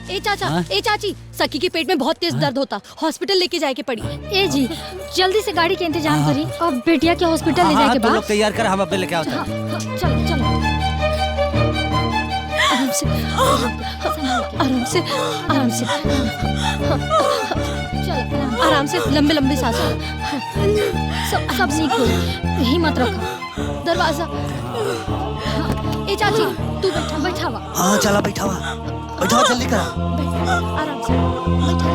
ए चाचा, ए चाची, सखी के पेट में बहुत तेज दर्द होता, हॉस्पिटल लेके जाए के पड़ी। ए जी जल्दी से गाड़ी के इंतजाम करी और बेटिया के हॉस्पिटल ले जाए के बाद। लोग तैयार कर, हम अपने लेके आओ। चलो चलो, आराम से आराम से आराम से, चल आराम से, लंबे लंबे सांस। सब ठीक हो, हिम्मत रखो। दरवाजा, ए चाची तू बैठा हुआ। हाँ चला, बैठा हुआ, बैठाओ जल्दी करा। आराम से बैठा।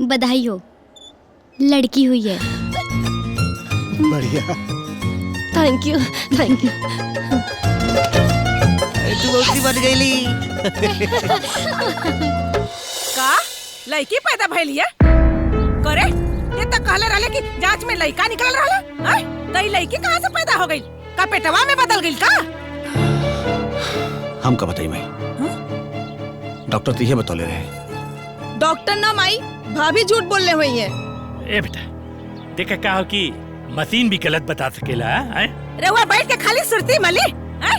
बधाई हो, लड़की हुई है। बढ़िया, थैंक यू थैंक यू। तू बहुत बन गई। का लड़की पैदा भइली है? करे ये तो कहले रहले कि जांच में लड़का निकल रहला है। कई लड़की कहाँ से पैदा हो गई? का पेटवा में बदल गई का? हम का बताई मैं, डॉक्टर तो ये बतौले रहे। डॉक्टर ना माई, भाभी झूठ बोलने हुई है। ए बेटा देखा का हो कि मशीन भी गलत बता सकेला है? रहुआ बैठ के खाली सुरती मली है?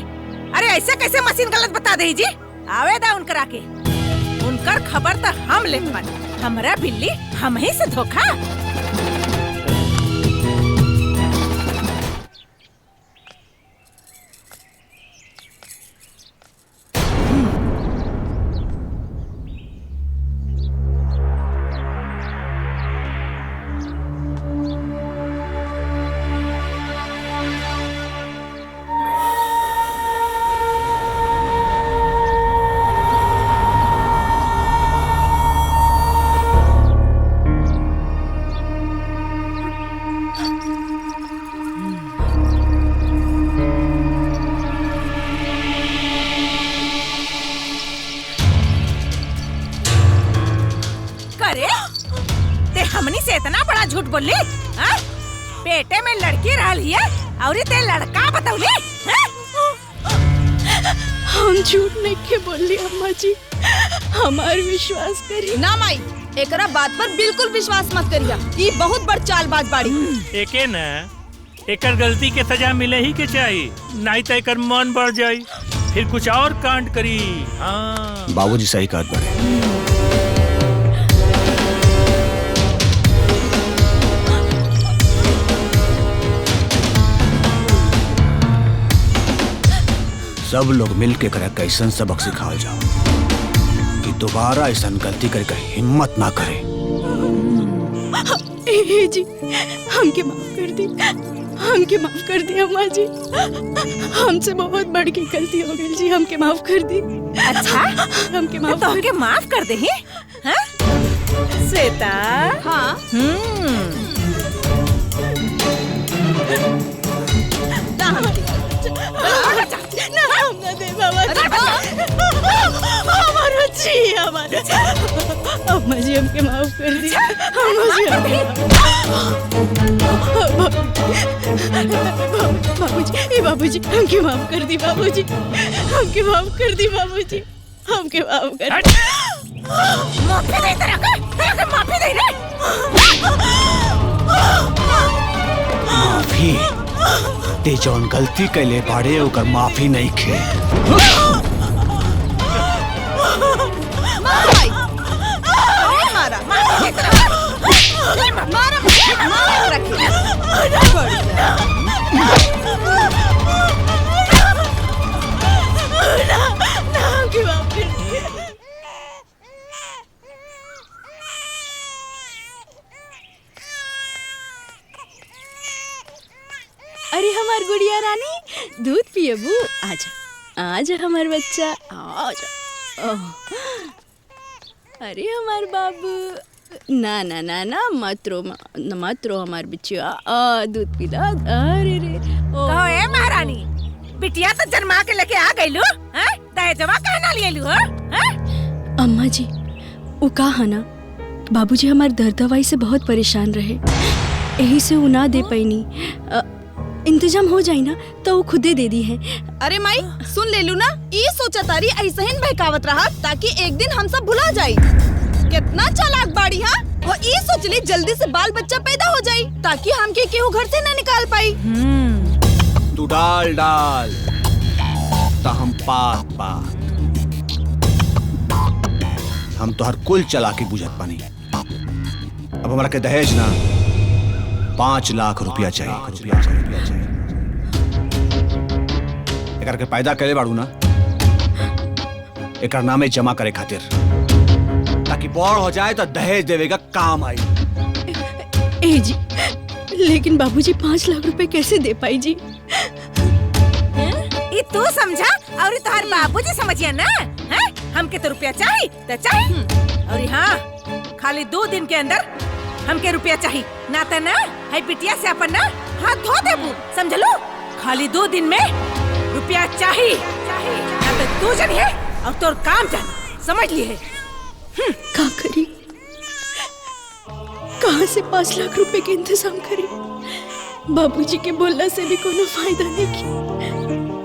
अरे ऐसे कैसे मशीन गलत बता दे जी? आवेदा उनकरा के, उनकर खबर तो हम ले पानी। हमरा बिल्ली हम ही से धोखा। हमनी से इतना बड़ा झूठ बोली? पेटे में लड़की रहली है और ते लड़का बतौली? हम झूठ नहीं के बोली अम्मा जी, हमार विश्वास करी ना माई। एकरा बात पर बिल्कुल विश्वास मत करिया, ये बहुत बड़ चालबाज बाड़ी। एके ना एकर गलती के सजा मिले ही के चाहिए, नहीं तो एकर मन बढ़ जाई, फिर कुछ और कांड करी। हाँ बाबूजी सही कहत बाड़े। सब लोग मिल के करे कैसन सबक सिखाओ जाओ कि दोबारा ऐसा गलती करके हिम्मत ना करे। जी हमके माफ कर दी, हमके माफ कर दी अम्मा जी, हमसे बहुत बड़ी गलती हो गई जी, हमके माफ कर दी। अच्छा हमके माफ तो हमके माफ कर दे हैं? हाँ? श्वेता। हाँ अम्मा जी हमके माफ कर दी। बाबूजी बाबूजी हमके माफ कर दी, बाबूजी हमके माफ कर दी, बाबूजी हमके माफ कर दी। माफी दे तेरा का, माफी दे रे। माफी ते जौन गलती कैले बाड़े ओकर माफी नहीं खे। अरे हमार गुड़िया रानी दूध पिएबू? आजा आजा हमार बच्चा, आजा। अरे हमार बाबू ना ना ना ना मत रो हमार बिटिया। दूध पिला। अरे रे कहो ए महारानी, बिटिया तो जन्मा के लेके आ गईलू, हैं? दहेजवा कहना लिएलू हो? हैं? अम्मा जी वो कहा ना बाबूजी हमार दर्द दवाई से बहुत परेशान रहे, यही से वो ना दे पैनी। इंतजाम हो जाए ना तो वो खुदे दे दी है। अरे माई सुन ले लू ना, ये सोचा तारी ऐसे ही बहकावत रहा ताकि एक दिन हम सब भुला जाए। कितना चालाक बाड़ी हाँ, और ये सोच ली जल्दी से बाल बच्चा पैदा हो जाए ताकि हम के केहू घर से न निकाल पाई। तू डाल डाल ता हम पात पात, हम तो हर कुल चला के बुझत पानी। अब हमारा के दहेज ना 5 लाख रुपया चाहिए। एकर के पैदा करे बाड़ू ना, एकर नामे जमा करे खातिर, ताकि बड़ हो जाए तो दहेज देवेगा काम आई। ए जी लेकिन बाबूजी 5 लाख रुपए कैसे दे पाई जी? ये तू समझा और ये तुम्हारे बाबूजी समझिए ना, हैं? हमके तो रुपया चाहिए तो चाहिए, और हाँ खाली 2 दिन के अंदर हमके रुपया चाहिए, ना तो ना है बिटिया से अपन ना हाथ धो देबू, समझ लो। खाली 2 दिन में रुपया चाहिए, ना तो तू जानिए और तोर काम जानी, समझ लिए? क्या करी, कहाँ से 5 लाख रुपए के इंतजाम करी? बाबूजी के बोलने से भी कोनो फायदा नहीं की।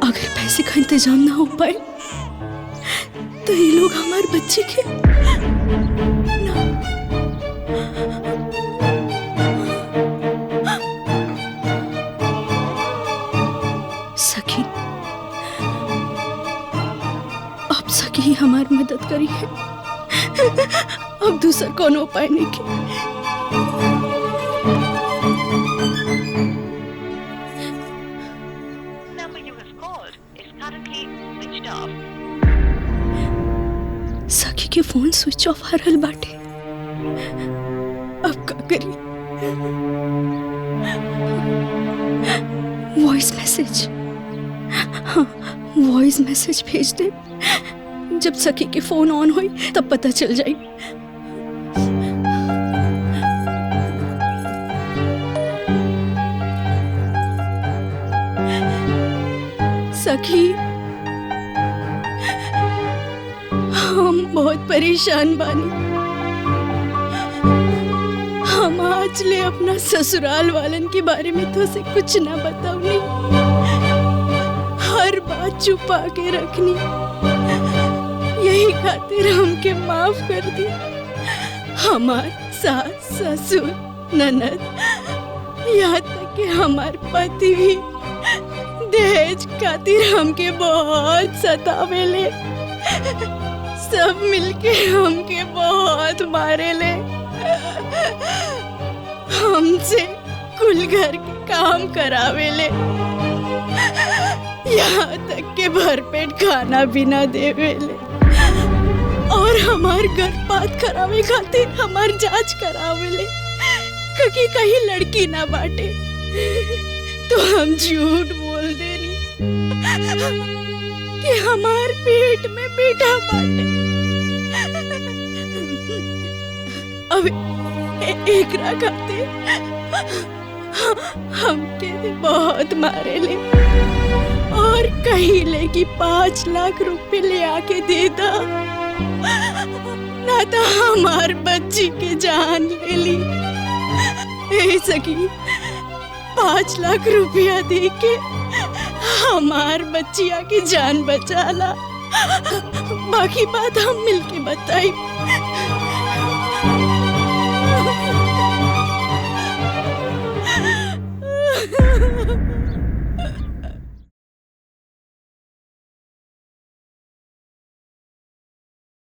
अगर पैसे का इंतजाम ना हो पाए तो ये लोग हमारे बच्चे के ना। सखी अब सखी हमारी मदद करी है, अब दूसरा कौन उपाय नहीं की। सखी के फोन स्विच ऑफ आ रहल बाटे, अब का करी? वॉइस मैसेज, हाँ वॉइस मैसेज भेज दे, जब सखी के फोन ऑन हुई तब पता चल जाए। सखी हम बहुत परेशान बानी, हम आज ले अपना ससुराल वालन के बारे में तो से कुछ ना बताऊनी, हर बात छुपा के रखनी, यही खातिर हमके माफ कर दी। हमार सास ससुर ननद यहाँ तक कि हमार पति भी दहेज खातिर हमके बहुत सतावेले, सब मिलके हमके बहुत मारेले, हमसे कुल घर के काम करावेले, यहाँ तक के भरपेट खाना भी ना देवेले, और हमार गर्भपात करावे खातिर हमार जांच करावेले, क्योंकि कहीं लड़की ना बाटे, तो हम झूठ बोल देनी कि हमार पेट में बेटा बाटे। अब एकरा खातिर हमके बहुत मारेले, और कहीं ले कि 5 लाख रुपए ले आके देता, ना तो हमार बच्ची के जान ले ली। सकी 5 लाख रुपया दे के हमार बच्चिया की जान बचा ला, बाकी बात हम मिलके बताई।